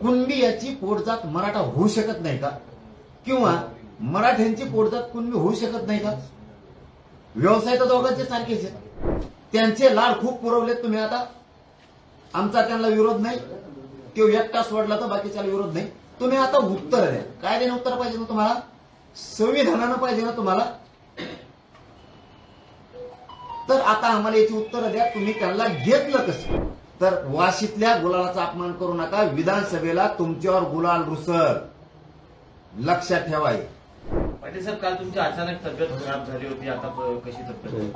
कुणबी याची पोटजात मराठा होऊ शकत नाही का? किंवा मराठ्यांची पोटजात कुणबी होऊ शकत नाही का? व्यवसाय तर दोघांचे सारखेच आहेत. त्यांचे लाड खूप पुरवलेत तुम्ही. आता आमचा त्यांना विरोध नाही, तो एकटा सोडला तर बाकीच्याला विरोध नाही. तुम्ही आता उत्तर द्या. काय देणं उत्तर पाहिजे ना तुम्हाला? संविधानानं पाहिजे ना तुम्हाला? तर आता आम्हाला याची उत्तर द्या. तुम्ही त्यांना घेतलं कसं? तर वाशीतल्या गुलालाचा अपमान करू नका. विधानसभेला तुमच्यावर गुलाल रुसर, लक्षात ठेवाय. पाटील साहेब, काल तुमची अचानक तब्येत खराब झाली होती, आता कशी तब्येत?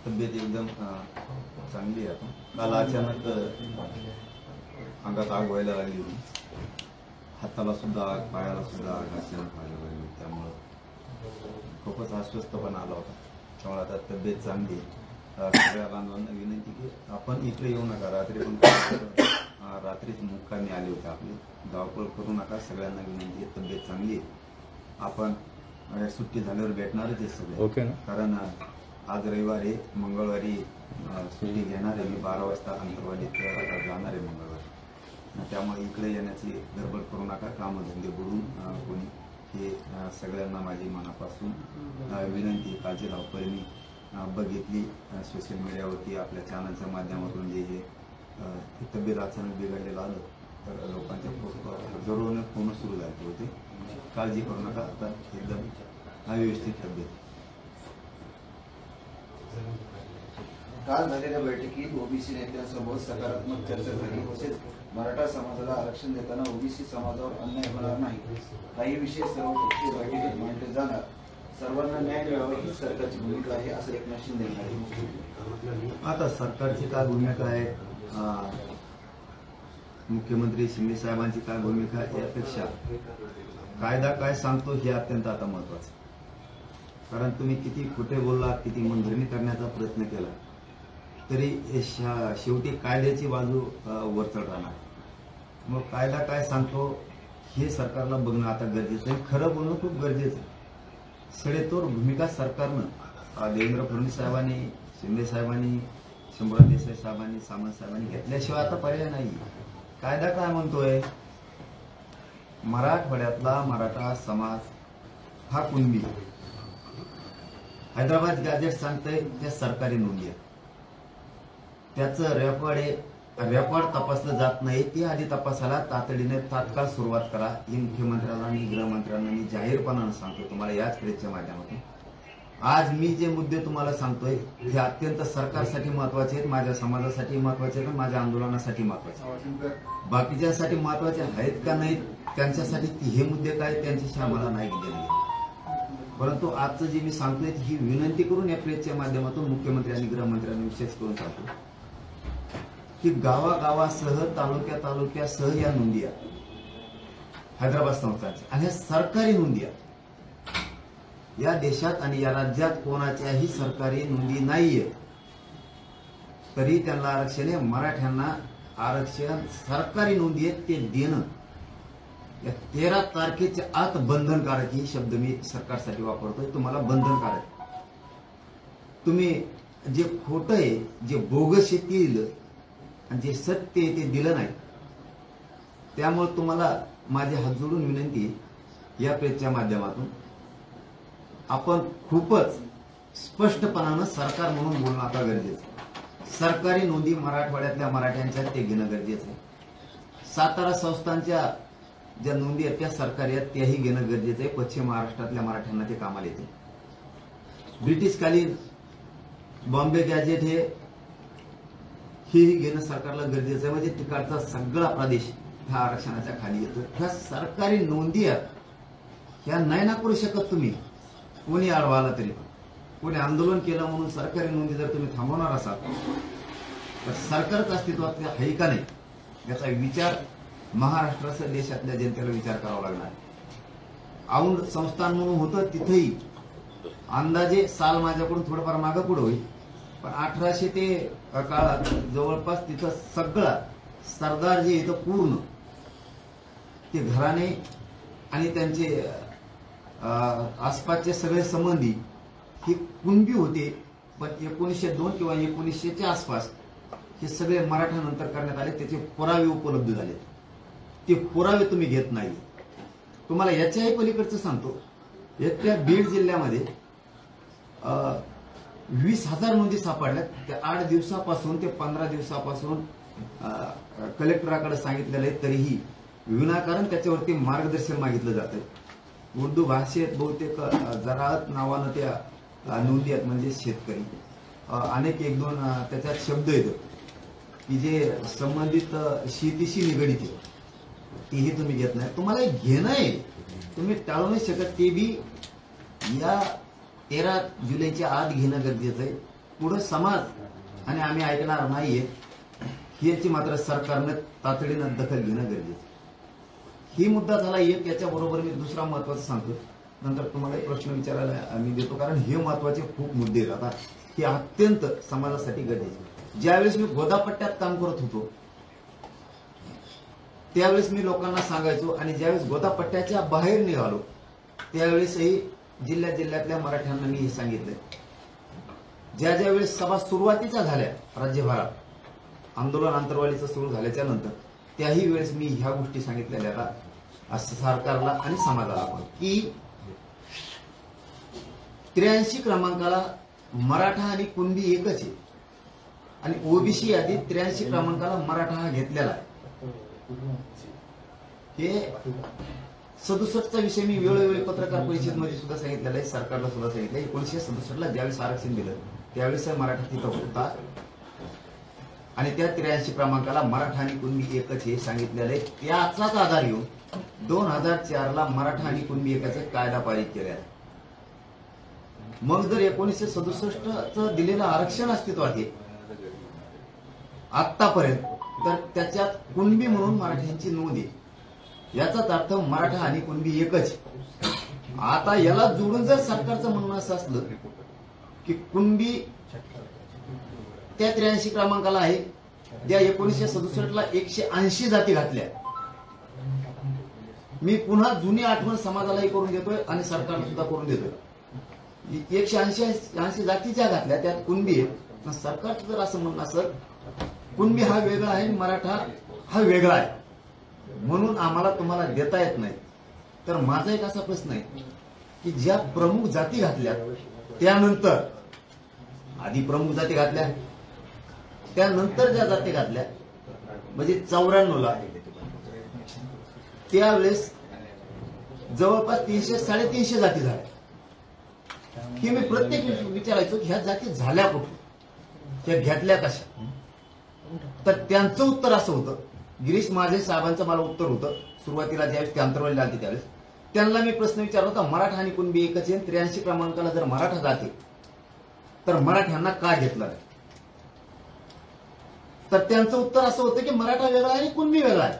तब्येत एकदम चांगली आहे. काल अचानक अंगात आग व्हायला लागली होती, हाताला सुद्धा आग, पायाला सुद्धा आग अचानक व्हायला लागली होती. त्यामुळं खूपच अस्वस्थपणा आला होता. त्यामुळे आता तब्येत चांगली आहे. सगळ्या बांधवांना विनंती की आपण इकडे येऊ नका. रात्री पण रात्रीच मुक्कामी आले होते. आपली धावपळ करू नका. सगळ्यांना विनंती आहे, तब्येत चांगली आहे. आपण सुट्टी झाल्यावर भेटणारच आहे सगळे. ओके ना? कारण आज रविवारी, मंगळवारी सुट्टी घेणार आहे मी. 12 वाजता अंतरवाडीत जाणार आहे मंगळवारी. त्यामुळे इकडे येण्याची गडबड करू नका. कामधंदे बुडून कोणी, हे सगळ्यांना माझी मनापासून विनंती. कालची धावपळ मी बघितली सोशल मीडियावरती, आपल्या चॅनलच्या माध्यमातून. जे हे तब्येत अचानक बिघडलेलं आलं तर लोकांच्या जरूर फोन सुरू झाले होते. काळजी करू नका. आता एकदम व्यवस्थित तब्येत. काल झालेल्या बैठकीत ओबीसी नेत्यांसोबत सकारात्मक चर्चा झाली. तसेच मराठा समाजाला आरक्षण देताना ओबीसी समाजावर अन्याय होणार नाही, काही विषय सर्वपक्षीय बैठकीत मांडले जाणार, सर्वांना न्याय मिळावा ही सरकारची भूमिका आहे, असं एकनाथ शिंदे म्हणाले. आता सरकारची काय भूमिका आहे, मुख्यमंत्री शिंदे साहेबांची काय भूमिका आहे, यापेक्षा कायदा काय सांगतो हे अत्यंत आता महत्वाचं. कारण तुम्ही किती खोटे बोलला, किती मनधरणी करण्याचा प्रयत्न केला, तरी शेवटी कायद्याची बाजू वरचढ राहणार. मग कायदा काय सांगतो हे सरकारला बघणं आता गरजेचं आहे. खरं बोलणं खूप गरजेचं आहे. सडेतोड भूमिका सरकारनं, देवेंद्र फडणवीस साहेबांनी, शिंदे साहेबांनी, शंभूराज देसाई साहेबांनी, सामंत साहेबांनी घेतल्याशिवाय आता पर्याय नाही. कायदा काय म्हणतोय? मराठवाड्यातला मराठा समाज हा कुणबी. हैदराबाद गॅजेट सांगतंय त्या सरकारी नोंदी आहेत. त्याचं रेकॉर्ड तपासलं जात नाही. ते आधी तपासायला तातडीने तात्काळ सुरुवात करा. ही मुख्यमंत्र्यांना आणि गृहमंत्र्यांना मी जाहीरपणानं सांगतो तुम्हाला याच प्रेसच्या माध्यमातून. आज मी जे मुद्दे तुम्हाला सांगतोय हे अत्यंत सरकारसाठी महत्वाचे आहेत, माझ्या समाजासाठी महत्वाचे आहेत, माझ्या आंदोलनासाठी महत्वाचे आहेत. बाकीच्यांसाठी महत्वाचे आहेत का नाहीत त्यांच्यासाठी हे मुद्दे काय, त्यांच्याशी आम्हाला नाही गेले. परंतु आजचं जे मी सांगतोय ही विनंती करून या प्रेसच्या माध्यमातून मुख्यमंत्री आणि गृहमंत्र्यांनी विशेष करून सांगतो की गावागावासह, तालुक्यासह या नोंदी आहेत हैदराबाद संस्थांच्या. आणि ह्या सरकारी नोंदी आहेत. या देशात आणि या राज्यात कोणाच्याही सरकारी नोंदी नाहीये, तरी त्यांना आरक्षण आहे. मराठ्यांना आरक्षण सरकारी नोंदी आहेत ते देणं या 13 तारखेच्या आत बंधनकारक. ही शब्द मी सरकारसाठी वापरतोय. तुम्हाला बंधनकारक. तुम्ही जे खोटं आहे, जे बोगस येतील आणि जे सत्य आहे ते दिलं नाही. त्यामुळे तुम्हाला माझे हात जोडून विनंती या प्रेसच्या माध्यमातून, आपण खूपच स्पष्टपणानं सरकार म्हणून बोलणं आता गरजेचं आहे. सरकारी नोंदी मराठवाड्यातल्या मराठ्यांच्या ते घेणं गरजेचं आहे. सातारा संस्थांच्या ज्या नोंदी आहेत त्या सरकारी आहेत, त्याही घेणं गरजेचं आहे. पश्चिम महाराष्ट्रातल्या मराठ्यांना ते कामाला येते. ब्रिटिशकालीन बॉम्बे गॅजेट हेही घेणं सरकारला गरजेचं आहे. म्हणजे तिकडचा सगळा प्रदेश ह्या आरक्षणाच्या खाली येतो. ह्या सरकारी नोंदी आहेत, ह्या नाही ना करू शकत तुम्ही. कोणी आडवा आला तरी पण, कोणी आंदोलन केलं म्हणून सरकारी नोंदी जर तुम्ही थांबवणार असाल तर सरकारच अस्तित्वात आहे का नाही याचा विचार महाराष्ट्रासह देशातल्या जनतेला विचार करावा लागणार. औंध संस्थान म्हणून होतं, तिथेही अंदाजे साल माझ्याकडून थोडंफार मागं पुढे होईल, पण 1800 ते काळात जवळपास तिथं सगळा सरदार जे इथं पूर्ण ते घराणे आणि त्यांचे आसपासचे सगळे संबंधी हे कुणबी होते. पण 1902 किंवा 1900च्या आसपास हे सगळे मराठा नंतर करण्यात आले, त्याचे पुरावे उपलब्ध झाले. ते पुरावे तुम्ही घेत नाही. तुम्हाला याच्याही पलीकडचं सांगतो, एकट्या बीड जिल्ह्यामध्ये 20,000 नोंदी सापडल्यात. त्या 8 दिवसापासून ते 15 दिवसापासून कलेक्टराकडे सांगितलेलं आहे, तरीही विनाकारण त्याच्यावरती मार्गदर्शन मागितलं जातं. उर्दू भाषेत बहुतेक जराअत नावानं त्या नोंदी आहेत, म्हणजे शेतकरी. अनेक 1-2 त्याच्यात शब्द येतात की जे संबंधित शेतीशी निगडीत आहे, तीही तुम्ही घेत नाही. तुम्हाला हे घेणं आहे, तुम्ही टाळू नाही शकत. ते बी या 13 जुलैच्या आत घेणं गरजेचं आहे. पुढं समाज आणि आम्ही ऐकणार नाहीये याची मात्र सरकारनं तातडीनं दखल घेणं गरजेचं आहे. ही मुद्दा झाला एक. याच्याबरोबर मी दुसरा महत्वाचा सांगतो, नंतर तुम्हाला एक प्रश्न विचारायला मी देतो, कारण हे महत्वाचे खूप मुद्दे आहेत. आता हे अत्यंत समाजासाठी गरजेचे. ज्यावेळेस मी गोदापट्ट्यात काम करत होतो त्यावेळेस मी लोकांना सांगायचो, आणि ज्यावेळेस गोदापट्ट्याच्या बाहेर निघालो त्यावेळेसही जिल्ह्यातल्या मराठ्यांना मी हे सांगितलंय. ज्या वेळेस सभा सुरुवातीच्या झाल्या राज्यभरात, आंदोलन आंतरवालीचं सुरू झाल्याच्या नंतर, त्याही वेळेस मी ह्या गोष्टी सांगितलेल्या का सरकारला आणि समाजाला पण, की 83 क्रमांकाला मराठा आणि कुणबी एकच आहे, आणि ओबीसी यादीत 83 क्रमांकाला मराठा हा घेतलेला आहे. हे 67चा विषय मी वेळोवेळी पत्रकार परिषदेमध्ये सुद्धा सांगितलेला आहे, सरकारला सुद्धा सांगितलं. 1967ला ज्यावेळेस आरक्षण दिलं त्यावेळेस मराठा तिथं होता, आणि त्या 83 क्रमांकाला मराठा आणि कुणबी एकच हे सांगितलेलं आहे. त्याचाच आधार घेऊन 2004ला मराठा आणि कुणबी एकाचा कायदा पारित केला आहे. मग जर 1967चं दिलेलं आरक्षण अस्तित्वात आहे आतापर्यंत, तर त्याच्यात कुणबी म्हणून मराठ्यांची नोंद आहे. याचाच अर्थ मराठा आणि कुणबी एकच. आता याला जोडून जर सरकारचं म्हणणं असं असलं की कुणबी त्या 83 क्रमांकाला आहे, त्या 1967ला 180 जाती घातल्या. मी पुन्हा जुनी आठवण समाजालाही करून देतोय आणि सरकारला सुद्धा करून देतोय. 180 जातीच्या घातल्या, त्यात कुणबी आहे. सरकारचं जर असं म्हणणं असेल कुणबी हा वेगळा आहे, मराठा हा वेगळा आहे, म्हणून आम्हाला तुम्हाला देता येत नाही, तर माझा एक असा प्रश्न आहे की ज्या प्रमुख जाती घातल्या त्यानंतर, आधी प्रमुख जाती घातल्या त्यानंतर ज्या जाती घातल्या, म्हणजे 94ला, त्यावेळेस जवळपास 300-350 जाती झाल्या. हे मी प्रत्येक विचारायचो की ह्या जाती झाल्या कुठे, त्या घेतल्या कशा. तर त्यांचं उत्तर असं होतं, गिरीश माझे साहेबांचं मला उत्तर होतं सुरुवातीला ज्यावेळेस ते अंतरवालीला आले त्यावेळेस. त्यांना मी प्रश्न विचारला होता, मराठा आणि कुणबी एकच आहे, 83 क्रमांकाला जर मराठा जाते तर मराठ्यांना का घेतलं नाही. तर त्यांचं उत्तर असं होतं की मराठा वेगळा आहे आणि कुणबी वेगळा आहे,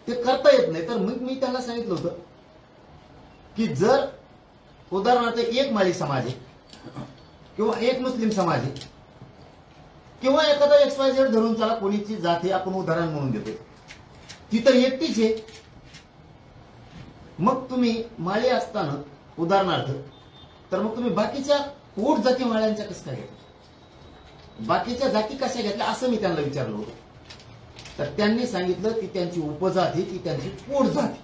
ते करता येत नाही. तर मग मी त्यांना सांगितलं होतं की जर उदाहरणार्थ एक माळी समाज आहे किंवा एक मुस्लिम समाज आहे किंवा एखादा XYZ धरून चला, कोणीची जात हे आपण उदाहरण म्हणून देतो, ती तर एकटीच आहे. मग तुम्ही माळी असताना उदाहरणार्थ, तर मग तुम्ही बाकीच्या पोट जाती माळ्यांच्या कसं काय घेतल्या, बाकीच्या जाती कशा घेतल्या, असं मी त्यांना विचारलं होतं. तर त्यांनी सांगितलं की त्यांची उपजाती, की त्यांची पोट जाती,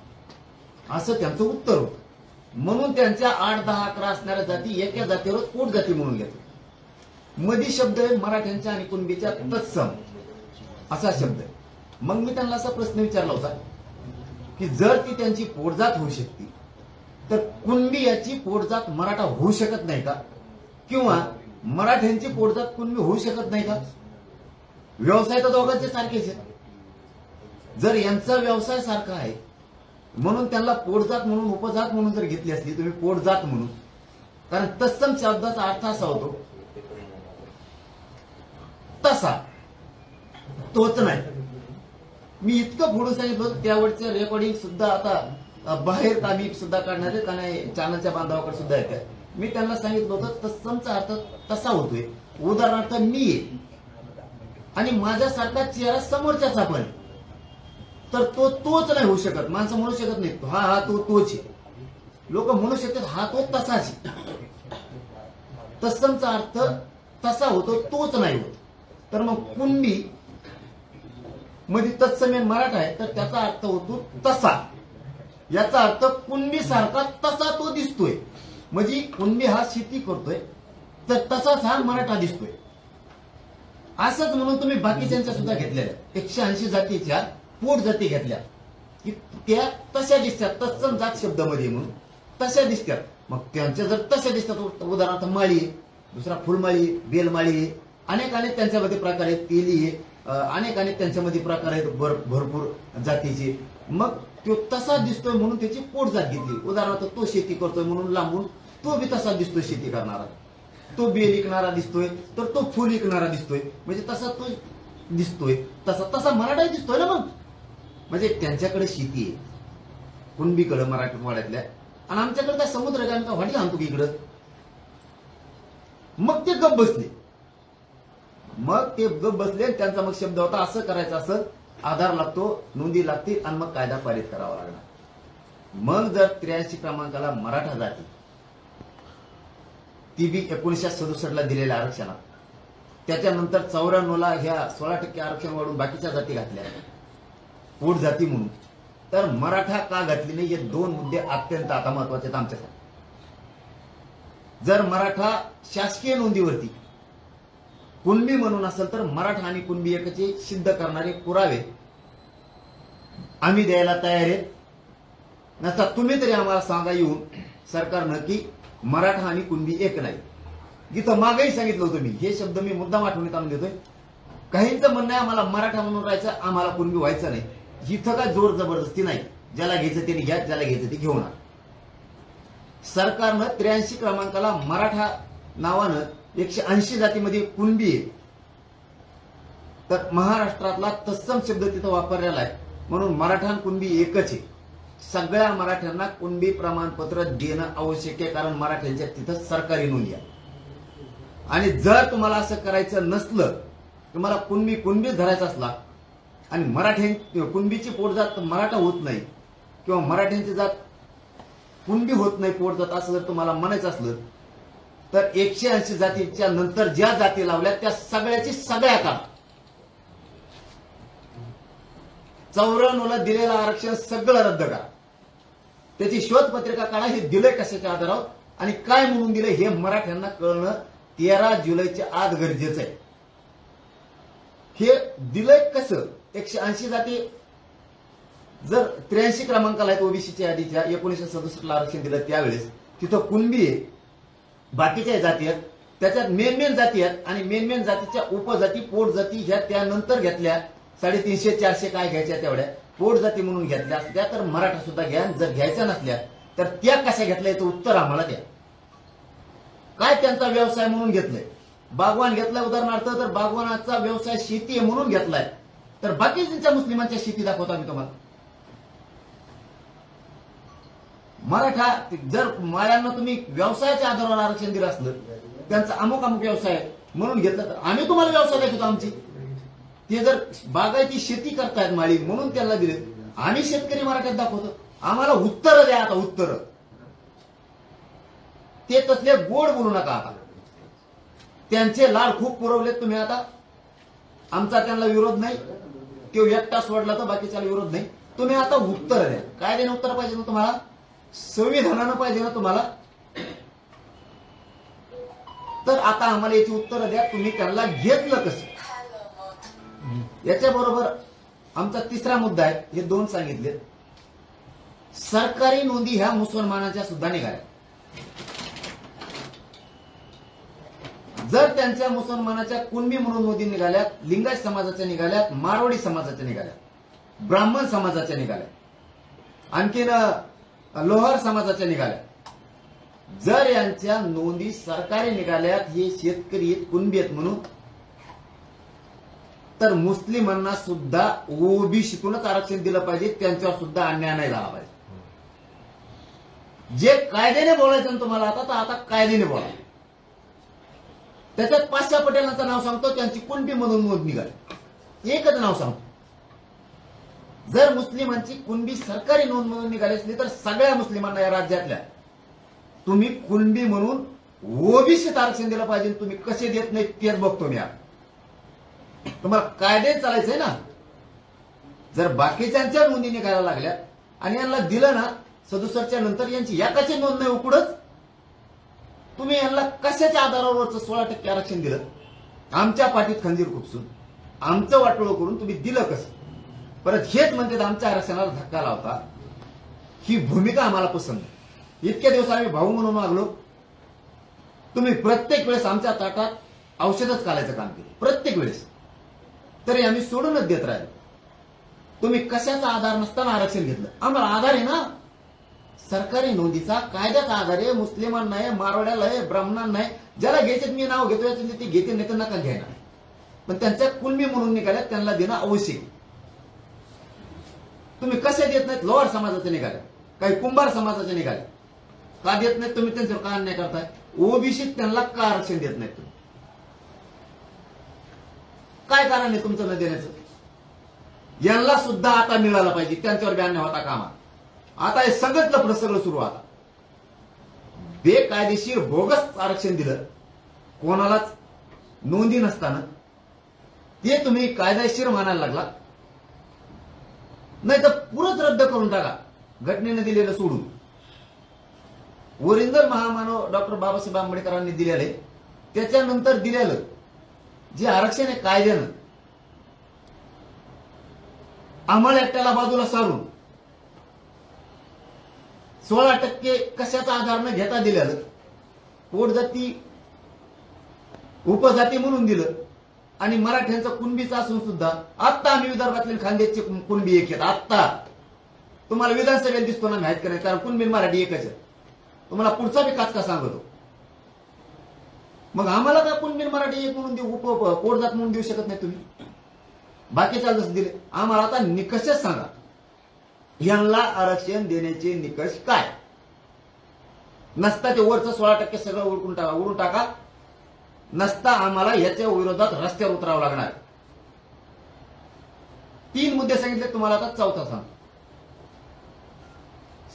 असं त्यांचं उत्तर होतं. म्हणून त्यांच्या 8, 10, 11 असणाऱ्या जाती एका जातीवर पोट जाती म्हणून घेतल्या. मधी शब्द आहे मराठ्यांच्या आणि कुणबीच्या तत्सम असा शब्द आहे. मग मी त्यांना असा प्रश्न विचारला होता की जर ती त्यांची पोटजात होऊ शकते तर कुणबी याची पोटजात मराठा होऊ शकत नाही का, किंवा मराठ्यांची पोटजात कुणबी होऊ शकत नाही का. व्यवसाय तर दोघांचे सारखेच आहे. जर यांचा व्यवसाय सारखा आहे म्हणून त्यांना पोटजात म्हणून, उपजात म्हणून जर घेतली असली तुम्ही पोटजात म्हणून, कारण तत्सम शब्दाचा अर्थ असा होतो तसा, तोच नाही. मी इतकं फोडून सांगितलं होतं, त्यावरचं रेकॉर्डिंग सुद्धा आता बाहेर कामी सुद्धा काढणार आहेत आणि चॅनलच्या बांधवाकडे सुद्धा येत आहे. मी त्यांना सांगितलं होतं तत्समचा अर्थ तसा होतोय. उदाहरणार्थ मी आहे आणि माझ्यासारखा चेहरा समोरच्याचा पण, तर तो तोच नाही होऊ शकत. माणसं म्हणू शकत नाही हा तो तोच आहे. लोक म्हणू शकतात हा तो तसाच आहे. तत्समचा अर्थ तसा होतो तोच नाही होत. तर मग कुणबी मध्ये तत्सम मराठा आहे तर त्याचा अर्थ होतो तसा. याचा अर्थ कुणबी सारखा तसा तो दिसतोय. म्हणजे कुणबी हा शेती करतोय तर तसाच हा मराठा दिसतोय. असंच म्हणून तुम्ही बाकीच्यांच्या सुद्धा घेतलेल्या 180 जातीच्या पोट जाती घेतल्या की त्या तशा दिसतात. तत्सम जात शब्दामध्ये म्हणून तशा दिसतात. मग त्यांच्या जर तशा दिसतात, उदाहरणार्थ माळी आहे, दुसरा फुलमाळी, बेलमाळी आहे, अनेक अनेक त्यांच्यामध्ये प्रकार आहेत, तेली आहे, अनेक अनेक त्यांच्यामध्ये प्रकार आहेत भरपूर जातीचे. मग तो तसा दिसतोय म्हणून त्याची पोट जात घेतली. उदाहरणार्थ तो शेती करतोय म्हणून लांबून तो बी तसा दिसतोय शेती करणारा. तो बेल विकणारा दिसतोय तर तो फुल विकणारा दिसतोय. म्हणजे तसा तो दिसतोय तसा मराठा दिसतोय ना. मग म्हणजे त्यांच्याकडे शेती आहे कुणबीकडे मराठवाड्यातल्या, आणि आमच्याकडे काय समुद्र काय का वाटी आणतो की इकडं. मग ते गप बसले. आणि त्यांचा मग शब्द होता असं करायचं, असं आधार लागतो, नोंदी लागतील आणि मग कायदा पारित करावा लागणार. मग जर 83 क्रमांकाला मराठा जाती ती बी 1967 दिलेल्या आरक्षणात, त्याच्यानंतर 94ला ह्या 16% आरक्षण वाढून बाकीच्या जाती घातल्या पोट जाती म्हणून, तर मराठा का घातली नाही हे दोन मुद्दे अत्यंत आता महत्वाचे आहेत आमच्यासाठी. जर मराठा शासकीय नोंदीवरती कुणबी म्हणून असेल तर मराठा आणि कुणबी एकचे सिद्ध करणारे पुरावे आम्ही द्यायला तयार आहेत. नसता तुम्ही तरी आम्हाला सांगा येऊन सरकारनं की मराठा आणि कुणबी एक नाही. जिथं मागेही सांगितलं होतं मी, हे शब्द मी मुद्दाम आठवणीत आणून देतोय. काहींचं म्हणणं आहे आम्हाला मराठा म्हणून राहायचं, आम्हाला कुणबी व्हायचं नाही. इथं काय जोर जबरदस्ती नाही. ज्याला घ्यायचं त्याने घ्या, ज्याला घ्यायचं ते घेऊन. सरकारनं 83 क्रमांकाला मराठा नावानं 180 जातीमध्ये कुणबी आहे, तर महाराष्ट्रातला तत्सम शब्द तिथं वापरलेला आहे म्हणून मराठा आणि कुणबी एकच आहे. सगळ्या मराठ्यांना कुणबी प्रमाणपत्र देणं आवश्यक आहे, कारण मराठ्यांच्या तिथं सरकारी नोंदी आहे. आणि जर तुम्हाला असं करायचं नसलं, तुम्हाला कुणबी धरायचा असला आणि मराठ्यां कुणबीची पोटजात मराठा होत नाही किंवा मराठ्यांची जात कुणबी होत नाही पोटजात, असं जर तुम्हाला म्हणायचं असलं तर 180 जातीच्या नंतर ज्या जाती लावल्या त्या सगळ्याची सगळ्या काढा. 94ला दिलेलं आरक्षण सगळं रद्द करा. त्याची शोध पत्रिका काढा. हे दिलंय कशाच्या आधारावर आणि काय म्हणून दिलंय हे मराठ्यांना कळणं 13 जुलैच्या आत गरजेचं आहे. हे दिलंय कसं? 180 जाती जर 83 क्रमांकाला आहेत ओबीसीच्या यादीच्या, 1967ला आरक्षण दिलं त्यावेळेस तिथं कुणबी आहे, बाकीच्या जाती आहेत, त्याच्यात मेन जाती आहेत आणि मेन जातीच्या उपजाती पोट जाती ह्या त्यानंतर घेतल्या. 350-400 काय घ्यायच्या तेवढ्या पोट जाती म्हणून घेतल्या असत्या तर मराठा सुद्धा घ्या. जर घ्यायच्या नसल्या तर त्या कशा घेतल्या याचं उत्तर आम्हाला द्या. काय त्यांचा व्यवसाय म्हणून घेतलाय? बागवान घेतलाय उदाहरणार्थ, तर बागवानाचा व्यवसाय शेती आहे म्हणून घेतलाय, तर बाकीच्या मुस्लिमांच्या शेती दाखवता मी तुम्हाला. मराठा जर माळ्यांना तुम्ही व्यवसायाच्या आधारावर आरक्षण दिलं असलं, त्यांचा अमुक व्यवसाय म्हणून घेतलं, तर आम्ही तुम्हाला व्यवसाय दाखवतो आमची. ते जर बागायती शेती करतायत माळी म्हणून त्यांना दिले, आम्ही शेतकरी मराठ्यात दाखवतो. आम्हाला उत्तर द्या आता, उत्तर. ते तसले गोड बोलू नका आता. त्यांचे लाड खूप पुरवलेत तुम्ही आता. आमचा त्यांना विरोध नाही, तो एकटा सोडला तर बाकीच्याला विरोध नाही. तुम्ही आता उत्तर द्या. काय देणं उत्तर पाहिजे ना तुम्हाला? संविधानानं पाहिजे ना तुम्हाला? तर आता आम्हाला याची उत्तर द्या. तुम्ही त्यांना घेतलं कसं? याच्याबरोबर आमचा तिसरा मुद्दा आहे, हे दोन सांगितले. सरकारी नोंदी ह्या मुसलमानाच्या सुद्धा निघाल्या. जर त्यांच्या मुसलमानाच्या कुणबी म्हणून नोंदी निघाल्यात, लिंगायत समाजाच्या निघाल्यात, मारवाडी समाजाच्या निघाल्यात, ब्राह्मण समाजाच्या निघाल्यात, आणखीन लोहार समाजाच्या निघाल्या. जर यांच्या नोंदी सरकारी निघाल्यात, हे शेतकरी आहेत, कुणबी आहेत म्हणून, तर मुस्लिमांना सुद्धा ओबीसीतूनच आरक्षण दिलं पाहिजे. त्यांच्यावर सुद्धा अन्याय नाही झाला पाहिजे. जे कायद्याने बोलायचं तुम्हाला आता, तर आता कायद्याने बोला. त्याच्यात 5 पटेलांचं नाव सांगतो, त्यांची कुणबी म्हणून नोंद निघाली. एकच नाव सांगतो. जर मुस्लिमांची कुणबी सरकारी नोंद म्हणून निघाली असली तर सगळ्या मुस्लिमांना या राज्यातल्या तुम्ही कुणबी म्हणून ओबीसीत आरक्षण दिलं पाहिजे. तुम्ही कसे देत नाही तेच बघतो मी आता. तुम्हाला कायदे चालायचंय ना. जर बाकीच्यांच्या नोंदी निघायला लागल्या आणि यांना दिलं ना 67च्या नंतर यांची एकाची नोंद नाही उकडच, तुम्ही यांना कशाच्या आधारावर 16% आरक्षण दिलं? आमच्या पाठीत खंजीर खुपसून आमचं वाटोळं करून तुम्ही दिलं कसं? परत हेच म्हणतात आमच्या आरक्षणाला धक्का लावता. ही भूमिका आम्हाला पसंत नाही. इतके दिवस आम्ही भाऊ म्हणून मागलो, तुम्ही प्रत्येक वेळेस आमच्या ताटात औषधच घालायचं काम केलं प्रत्येक वेळेस, तरी आम्ही सोडूनच देत राहिलो. तुम्ही कशाचा आधार नसताना आरक्षण घेतलं? आम्हाला आधार आहे ना, सरकारी नोंदीचा, कायद्याचा आधार आहे. मुस्लिमांना आहे, मारवाड्याला आहे, ब्राह्मणांना आहे. ज्याला घ्यायचे मी नाव घेतो याचे ते घेते, नाही तर नका घ्यायला. पण त्यांच्या कुलमी म्हणून निघाल्या, त्यांना देणं आवश्यक. तुम्ही कसे देत नाहीत? लोहार समाजाचे निघाले, काही कुंभार समाजाचे निघाले, का देत नाहीत तुम्ही? त्यांच्यावर का अन्याय करताय? ओबीसीत त्यांना का आरक्षण देत नाहीत तुम्ही? काय कारण आहे तुमचं न देण्याचं? यांना सुद्धा आता मिळालं पाहिजे, त्यांच्यावर बी अन्याय होता कामा. आता हे सगळंच लफडं सगळं सुरू आता. बेकायदेशीर बोगस आरक्षण दिलं कोणालाच नोंदी नसताना, ते तुम्ही कायदेशीर मानायला लागला. नाही तर पुरंच रद्द करून टाका, घटनेने दिलेलं सोडून. ओरिजिनल महामानव डॉक्टर बाबासाहेब आंबेडकरांनी दिलेले, त्याच्यानंतर दिलेलं जे आरक्षण आहे कायद्यानं, अंमल ऍक्टला बाजूला सारून 16% कशाचा आधार न घेता दिलेलं, पोटजाती उपजाती म्हणून दिलं. आणि मराठ्यांचं कुणबीचं असून सुद्धा आत्ता आम्ही विदर्भातले खानदेशचे कुणबी एक आहेत. आत्ता तुम्हाला विधानसभेत दिसतो ना, माहित करायचं, कारण कुणबी मराठी एकच आहे. तुम्हाला पुढचा बी काच का सांगतो. मग आम्हाला का कुणबी मराठी एक म्हणून देऊ, पोटजात म्हणून देऊ शकत नाही तुम्ही? बाकीच्या जसं दिले आम्हाला. आता निकषच सांगा, यांना आरक्षण देण्याचे निकष काय? नसता ते वरचं 16% सगळं उडून टाका. नसता आम्हाला याच्या विरोधात रस्त्यावर उतरावं लागणार. 3 मुद्दे सांगितले तुम्हाला, आता चौथा सांग.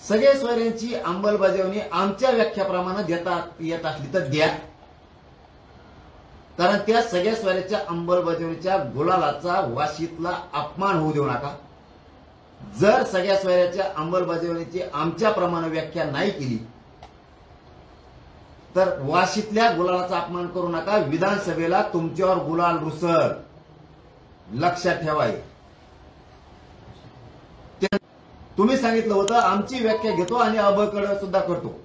सगळे सोयऱ्यांची अंमलबजावणी आमच्या व्याख्याप्रमाणे देता येत असली तर द्या, कारण त्या सगळ्या सोयऱ्याच्या अंमलबजावणीच्या गुलालाचा वाशीतला अपमान होऊ देऊ नका. जर सगळ्या सोयऱ्याच्या अंमलबजावणीची आमच्याप्रमाणे व्याख्या नाही केली तर वाशीतल्या गुलालाचा अपमान करू नका. विधानसभेला तुमच्यावर गुलाल रुसल, लक्षात ठेवाय. तुम्ही सांगितलं होतं आमची व्याख्या घेतो आणि अबकड सुद्धा करतो.